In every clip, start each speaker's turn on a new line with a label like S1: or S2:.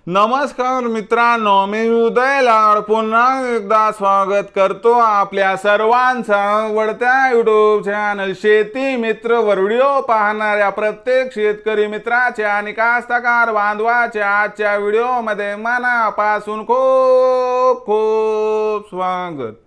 S1: नमस्कार मित्रांनो, मी उदय लाड पुन्हा एकदा स्वागत करतो आपल्या सर्वांचा आवडत्या युट्यूब चॅनल शेती मित्र वर व्हिडिओ पाहणाऱ्या प्रत्येक शेतकरी मित्राच्या आणि कास्तकार बांधवाच्या आजच्या व्हिडिओमध्ये मनापासून खूप खूप स्वागत।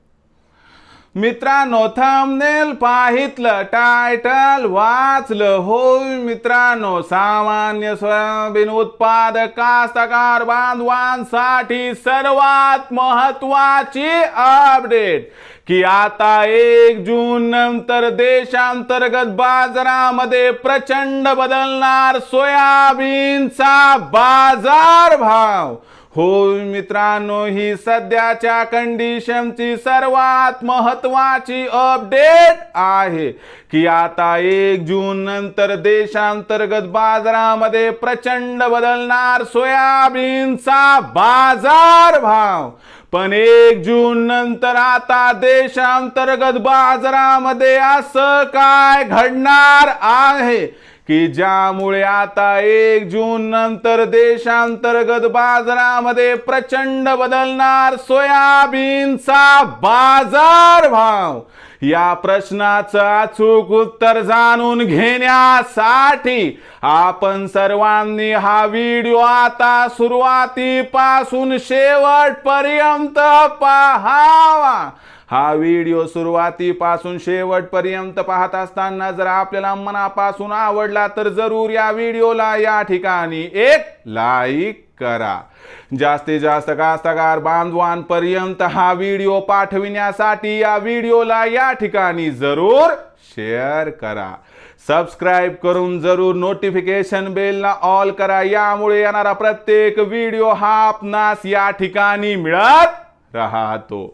S1: मित्रांनो, थंबनेल पाहितलं, टायटल वाचलं होय मित्रांनो, सामान्य सोयाबीन उत्पादक कास्तकार बांधवांसाठी सर्वात महत्त्वाची अपडेट की आता 1 जून नंतर देशांतर्गत बाजारामध्ये प्रचंड बदलणार सोयाबीनचा बाजार भाव। होय मित्रांनो, ही सध्याच्या कंडिशनची सर्वात महत्त्वाची अपडेट आहे की आता 1 जून नंतर देशांतर्गत बाजारामध्ये प्रचंड बदलणार सोयाबीनचा बाजार भाव। पण 1 जून नंतर आता देशांतर्गत बाजारामध्ये असं काय घडणार आहे की ज्यामुळे आता 1 जून नंतर देशांतर्गत बाजारामध्ये प्रचंड बदलणार सोयाबीनचा बाजार भाव। या प्रश्नाचं अचूक उत्तर जाणून घेण्यासाठी आपण सर्वांनी हा व्हिडिओ आता सुरुवातीपासून शेवटपर्यंत पाहावा। हा व्हिडिओ सुरुवातीपासून शेवटपर्यंत पाहत असताना जर आपल्याला मनापासून आवडला तर जरूर या व्हिडिओला या ठिकाणी एक लाईक करा। जास्तीत जास्त कास्तकार बांधवांपर्यंत हा व्हिडिओ पाठविण्यासाठी या व्हिडिओला या ठिकाणी जरूर शेअर करा। सबस्क्राइब करून जरूर नोटिफिकेशन बेलला ऑल करा, यामुळे येणारा प्रत्येक व्हिडिओ हा आपणास या ठिकाणी मिळत राहतो।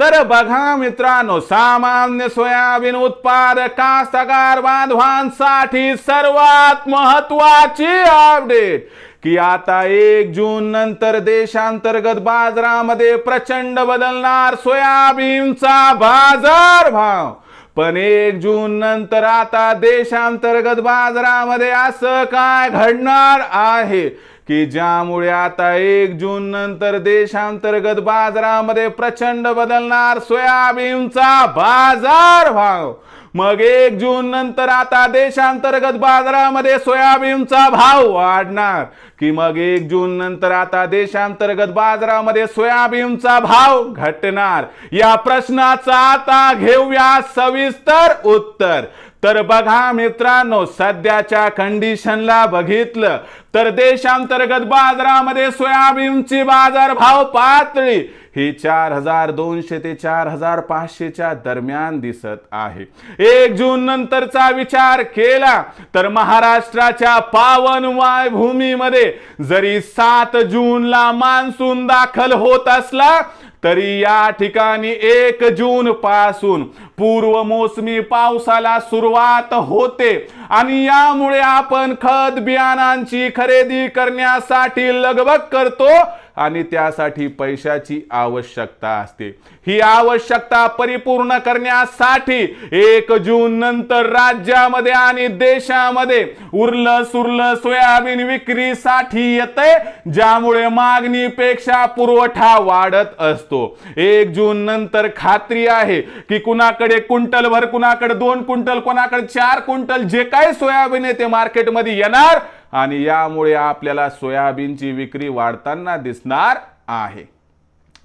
S1: तर बघा मित्रांनो, सामान्य सोयाबीन उत्पादक कास्तकार बांधवांसाठी सर्वात महत्त्वाची अपडेट की आता 1 जून नंतर देशांतर्गत बाजारामध्ये प्रचंड बदलणार सोयाबीनचा बाजार भाव। पण 1 जून नंतर आता देशांतर्गत बाजारामध्ये असं काय घडणार आहे की ज्यामुळे आता 1 जून नंतर देशांतर्गत बाजारामध्ये प्रचंड बदलणार सोयाबीनचा बाजार भाव। मग 1 जून नंतर आता देशांतर्गत बाजारामध्ये सोयाबीनचा भाव वाढणार की मग 1 जून नंतर आता देशांतर्गत बाजारामध्ये सोयाबीनचा भाव घटणार? या प्रश्नाचं आता घेऊया सविस्तर उत्तर। तर बघा मित्रांनो, सध्याच्या कंडिशनला बघितलं तर देशांतर्गत बाजारामध्ये सोयाबीनची बाजारभाव पातळी ही 4200 ते 4500 च्या दरम्यान दिसत आहे। 1 जून नंतरचा विचार केला तर महाराष्ट्राच्या पावन भूमीमध्ये जरी 7 जूनला मान्सून दाखल होत असला तरी या ठिकाणी 1 जून पासून पूर्व मोसमी पावसाला सुरुवात होते आणि यामुळे आपण खत बियाणांची खरेदी करण्यासाठी लगबग करतो आणि त्यासाठी पैशाची आवश्यकता असते। ही आवश्यकता परिपूर्ण करण्यासाठी 1 जून नंतर राज्यामध्ये आणि देशामध्ये उरलं सुरलं सोयाबीन विक्रीसाठी येते, ज्यामुळे मागणीपेक्षा पुरवठा वाढत असतो। 1 जून नंतर खात्री आहे की कुणाकडे क्विंटल भर, कुणाकडे 2 क्विंटल, कुणाकडे 4 क्विंटल जे काही सोयाबीन आहे ते मार्केटमध्ये येणार आणि यामुळे आपल्याला सोयाबीनची विक्री वाढताना दिसणार आहे।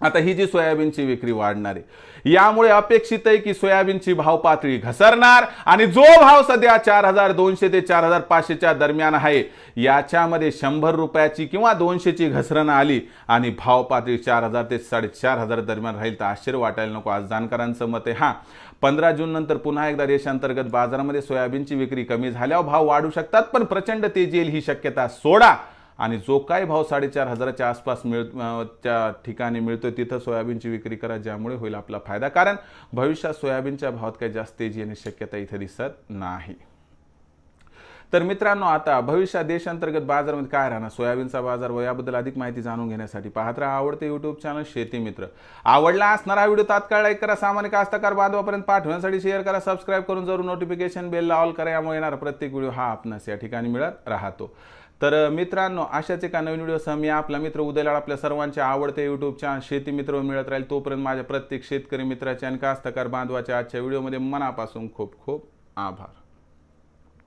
S1: आता ही जी सोयाबीनची विक्री वाढणार आहे यामुळे अपेक्षित आहे की सोयाबीनची भाव पातळी घसरणार आणि जो भाव सध्या 4200 ते 4500 च्या दरम्यान आहे याच्यामध्ये 100 रुपयाची किंवा 200 ची घसरण आली आणि भाव पातळी 4000 ते 4500 दरम्यान राहील तर आश्चर्य वाटायला नको। आज जाणकारांचं मत आहे 15 जून नंतर पुन्हा एकदा देशांतर्गत बाजारामध्ये सोयाबीनची विक्री कमी झाल्यावर भाव वाढू शकतात, पण प्रचंड तेजी येईल ही शक्यता सोडा आणि जो काही भाव 4500 च्या आसपास त्या ठिकाणी मिळतो तिथं सोयाबीनची विक्री करा, ज्यामुळे होईल आपला फायदा। कारण भविष्यात सोयाबीनच्या भावात काही जास्त तेजी येण्याची शक्यता इथे दिसत नाही। तर मित्रांनो, आता भविष्यात देशांतर्गत बाजारामध्ये काय राहणार, सोयाबीनचा बाजार व याबद्दल अधिक माहिती जाणून घेण्यासाठी पाहत राहा आवडते YouTube चॅनल शेती मित्र। आवडला असणारा व्हिडिओ तात्काळ लाईक करा, सामान्य कास्तकार बांधवापर्यंत पाठवण्यासाठी शेअर करा, सबस्क्राइब करून जरूर नोटिफिकेशन बेल ऑल करा, यामुळे येणारा प्रत्येक व्हिडिओ हा आपणास या ठिकाणी मिळत राहतो। तर मित्रांनो, अशाच एका नवीन व्हिडिओसह मी आपला मित्र उदय लाड आपल्या सर्वांचे आवडते यूट्यूब चॅनल शेती मित्र मिळत राहील. तोपर्यंत माझ्या प्रत्येक शेतकरी मित्राच्या आणि कास्तकार बांधवाच्या आजच्या व्हिडिओमध्ये मनापासून खूप खूप आभार.